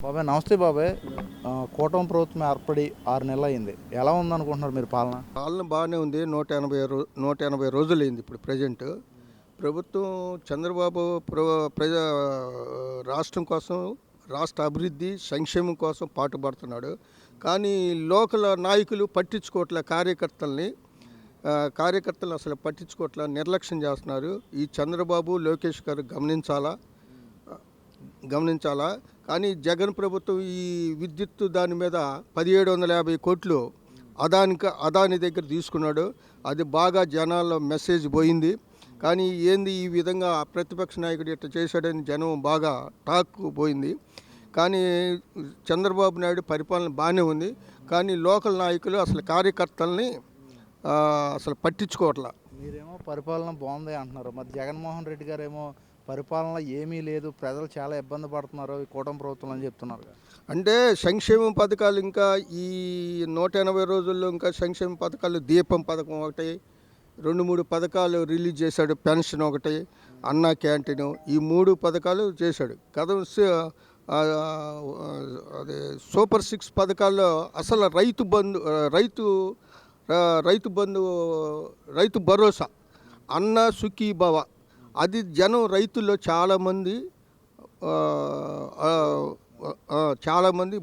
బాబాయ్ నమస్తే బాబాయ్. కూటమి ప్రభుత్వం ఏర్పడి 6 నెలలు అయింది. ఎలా ఉందనుకుంటున్నారు మీరు పాలన? పాలన బాగానే ఉంది. 180 రోజులైంది ఇప్పుడు ప్రజెంట్. ప్రభుత్వం చంద్రబాబు ప్రజా రాష్ట్రం కోసం, రాష్ట్ర అభివృద్ధి సంక్షేమం కోసం పాటుపడుతున్నాడు. కానీ లోకల్ నాయకులు పట్టించుకోవట్లే కార్యకర్తలు అసలు పట్టించుకోవట్లే, నిర్లక్ష్యం చేస్తున్నారు. ఈ చంద్రబాబు లోకేష్ గారు గమనించాలా. కానీ జగన్ ప్రభుత్వం ఈ విద్యుత్ దాని మీద 1750 కోట్లు అదాని దగ్గర తీసుకున్నాడు. అది బాగా జనాల్లో మెసేజ్ పోయింది. కానీ ఏంది ఈ విధంగా ప్రతిపక్ష నాయకుడు ఇట్లా చేశాడని జనం బాగా టాక్ పోయింది. కానీ చంద్రబాబు నాయుడు పరిపాలన బాగానే ఉంది. కానీ లోకల్ నాయకులు అసలు కార్యకర్తల్ని అసలు పట్టించుకోవట్లా. మీరేమో పరిపాలన బాగుంది అంటున్నారు, మరి జగన్మోహన్ రెడ్డి గారేమో పరిపాలన ఏమీ లేదు, ప్రజలు చాలా ఇబ్బంది పడుతున్నారు ఈ కూటమి ప్రభుత్వం అని చెప్తున్నారు. అంటే సంక్షేమ పథకాలు ఇంకా ఈ 180 రోజుల్లో ఇంకా సంక్షేమ పథకాలు, దీపం పథకం ఒకటి, 2-3 పథకాలు రిలీజ్ చేశాడు. పెన్షన్ ఒకటి, అన్నా క్యాంటీన్, ఈ 3 పథకాలు చేశాడు కదా. అదే సూపర్ 6 పథకాల్లో అసలు రైతు భరోసా, అన్న సుఖీభవ, అది జనం రైతుల్లో చాలామంది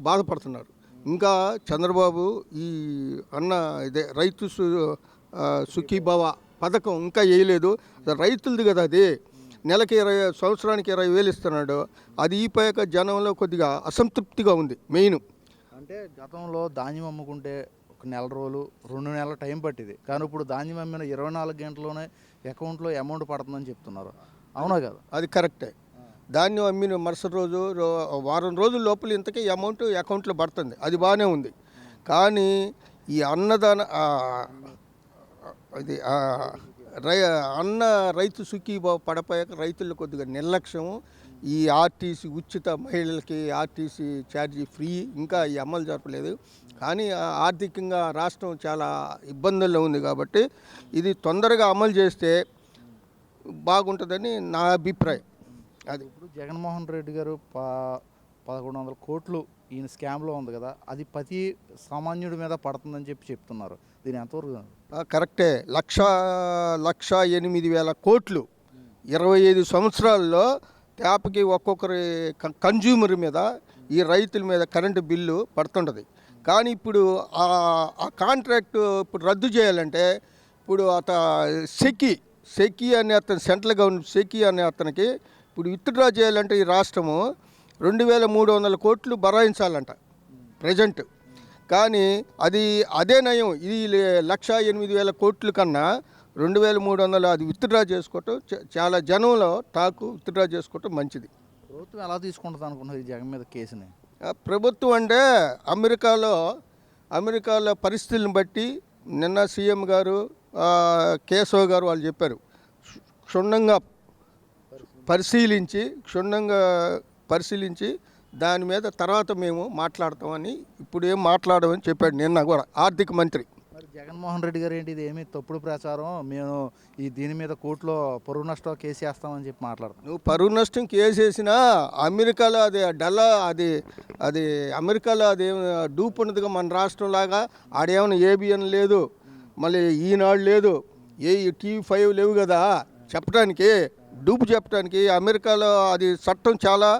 బాధపడుతున్నారు. ఇంకా చంద్రబాబు ఈ ఇదే రైతు సుఖీభవ పథకం ఇంకా వేయలేదు. రైతులది కదా అది, నెలకి సంవత్సరానికి 20,000 ఇస్తున్నాడు. అది ఈపోయాక జనంలో కొద్దిగా అసంతృప్తిగా ఉంది. మెయిన్ అంటే గతంలో ధాన్యం అమ్ముకుంటే ఒక నెల రోజులు 2 నెలల టైం పట్టింది, కానీ ఇప్పుడు ధాన్యం అమ్మిన 24 గంటల్లోనే అకౌంట్లో అమౌంట్ పడుతుందని చెప్తున్నారు. అవునా కదా? అది కరెక్టే. ధాన్యం అమ్మిన మరుసటి రోజు వారం రోజుల లోపల ఇంతకీ అమౌంట్ అకౌంట్లో పడుతుంది. అది బాగానే ఉంది. కానీ ఈ అన్నదాన అది రైతు సుఖీభావ పడపోయాక రైతుల్లో కొద్దిగా నిర్లక్ష్యం. ఈ ఆర్టీసీ ఉచిత మహిళలకి ఆర్టీసీ ఛార్జీ ఫ్రీ ఇంకా ఈ అమలు జరపలేదు. కానీ ఆర్థికంగా రాష్ట్రం చాలా ఇబ్బందుల్లో ఉంది. కాబట్టి ఇది తొందరగా అమలు చేస్తే బాగుంటుందని నా అభిప్రాయం. అది ఇప్పుడు జగన్మోహన్ రెడ్డి గారు 1100 కోట్లు ఈయన స్కామ్లో ఉంది కదా, అది ప్రతి సామాన్యుడి మీద పడుతుందని చెప్తున్నారు. దీని ఎంతవరకు? కరెక్టే. 1,08,000 కోట్లు 25 సంవత్సరాల్లో ట్యాప్కి ఒక్కొక్కరి కన్జ్యూమర్ మీద, ఈ రైతుల మీద కరెంటు బిల్లు పడుతుంటుంది. కానీ ఇప్పుడు ఆ కాంట్రాక్ట్ ఇప్పుడు రద్దు చేయాలంటే ఇప్పుడు సెకీ అనే అతను, సెంట్రల్ గవర్నమెంట్ సెకీ అనే అతనికి ఇప్పుడు విత్డ్రా చేయాలంటే ఈ రాష్ట్రము 2,300 కోట్లు బరాయించాలంట ప్రజెంట్. కానీ అదే నయం, ఇది 1,08,000 కోట్ల కన్నా 2,300 అది విత్డ్రా చేసుకోవటం చాలా జనంలో టాకు. విత్డ్రా చేసుకోవటం మంచిది. ప్రభుత్వం ఎలా తీసుకుంటుంది అనుకున్నారు ఈ జగన్ మీద కేసుని? ప్రభుత్వం అంటే అమెరికాలో పరిస్థితులను బట్టి నిన్న సీఎం గారు, కేశవ్ గారు వాళ్ళు చెప్పారు, క్షుణ్ణంగా పరిశీలించి దాని మీద తర్వాత మేము మాట్లాడతామని, ఇప్పుడు ఏం మాట్లాడమని చెప్పాడు నిన్న కూడా ఆర్థిక మంత్రి. మరి జగన్మోహన్ రెడ్డి గారు ఏంటి, ఇది ఏమి తప్పుడు ప్రచారం, మేము దీని మీద కోర్టులో పరువు నష్టం కేసు వేస్తామని చెప్పి మాట్లాడతాం. నువ్వు పరువు నష్టం కేసు వేసినా అమెరికాలో అది అమెరికాలో అదేం డూప్ ఉన్నదిగా. మన రాష్ట్రం లాగా ఆడేమైనా ఏబిఎన్ లేదు, మళ్ళీ ఈనాడు లేదు, TV5 లేవు కదా చెప్పడానికి, డూపు చెప్పడానికి. అమెరికాలో అది చట్టం చాలా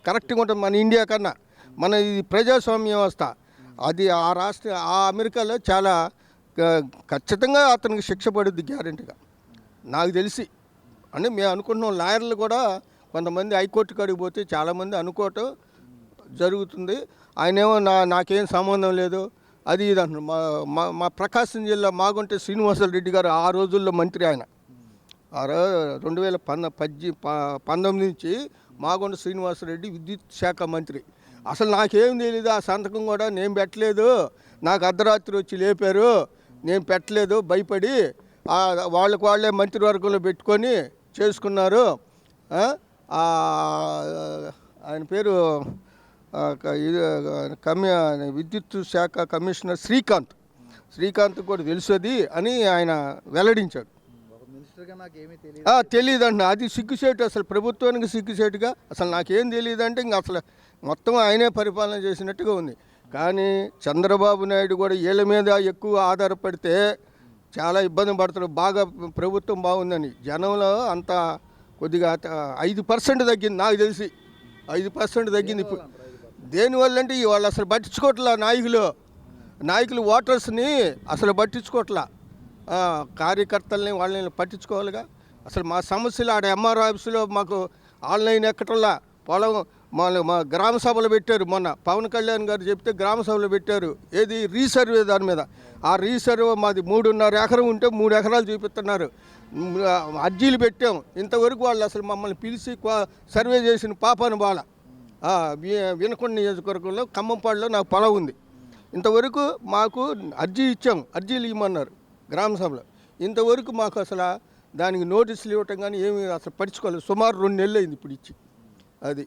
కరెక్ట్గా ఉంటుంది మన ఇండియా కన్నా. మన ఇది ప్రజాస్వామ్య వ్యవస్థ. అది ఆ అమెరికాలో చాలా ఖచ్చితంగా అతనికి శిక్ష పడుద్ది గ్యారెంటీగా నాకు తెలిసి. అంటే మేము అనుకుంటున్నాం. లాయర్లు కూడా కొంతమంది హైకోర్టు కాడికి పోతే చాలామంది అనుకోవటం జరుగుతుంది. ఆయనేమో నాకేం సంబంధం లేదు అది ఇది అంటున్నారు. మా ప్రకాశం జిల్లా మాగుంటే శ్రీనివాసరెడ్డి గారు ఆ రోజుల్లో మంత్రి. ఆయన 2019 నుంచి మాగుంట శ్రీనివాసరెడ్డి విద్యుత్ శాఖ మంత్రి. అసలు నాకేం తెలియదు, ఆ సంతకం కూడా నేను పెట్టలేదు, నాకు అర్ధరాత్రి వచ్చి లేపారు, నేను పెట్టలేదు, భయపడి వాళ్ళే మంత్రివర్గంలో పెట్టుకొని చేసుకున్నారు. ఆయన పేరు విద్యుత్ శాఖ కమిషనర్ శ్రీకాంత్ కూడా తెలుసది అని ఆయన వెల్లడించాడు. తెలియదు అంటున్నా. అది సిగ్గుసేటు, అసలు ప్రభుత్వానికి సిగ్గుసేటుగా. అసలు నాకేం తెలియదు అంటే ఇంకా అసలు మొత్తం ఆయనే పరిపాలన చేసినట్టుగా ఉంది. కానీ చంద్రబాబు నాయుడు కూడా వీళ్ళ మీద ఎక్కువ ఆధారపడితే చాలా ఇబ్బంది పడుతున్నారు. బాగా ప్రభుత్వం బాగుందని జనంలో అంత కొద్దిగా 5% తగ్గింది నాకు తెలిసి. 5% తగ్గింది ఇప్పుడు. దేనివల్ల అంటే వాళ్ళు అసలు పట్టించుకోవట్లా, నాయకులు ఓటర్స్ని అసలు పట్టించుకోవట్లా. కార్యకర్తల్ని వాళ్ళని పట్టించుకోవాలిగా. అసలు మా సమస్యలు ఆడ ఎంఆర్ ఆఫీసులో మాకు ఆన్లైన్ ఎక్కటల్లా, పొలం మా గ్రామ సభలు పెట్టారు. మొన్న పవన్ కళ్యాణ్ గారు చెప్తే గ్రామ సభలు పెట్టారు. ఏది రీసర్వే దాని మీద. ఆ రీసర్వే మాది 3.5 ఎకరం ఉంటే 3 ఎకరాలు చూపిస్తున్నారు. అర్జీలు పెట్టాం. ఇంతవరకు వాళ్ళు అసలు మమ్మల్ని పిలిచి సర్వే చేసిన పాపాను బాల. వినకొండ నియోజకవర్గంలో ఖమ్మంపాడులో నాకు పొలం ఉంది. ఇంతవరకు మాకు అర్జీ ఇచ్చాం, అర్జీలు ఇవ్వమన్నారు గ్రామ సభలో. ఇంతవరకు మాకు అసలు దానికి నోటీసులు ఇవ్వటం కానీ ఏమి అసలు పట్టించుకోలేదు. సుమారు 2 నెలలు అయింది ఇప్పుడు ఇచ్చి. అది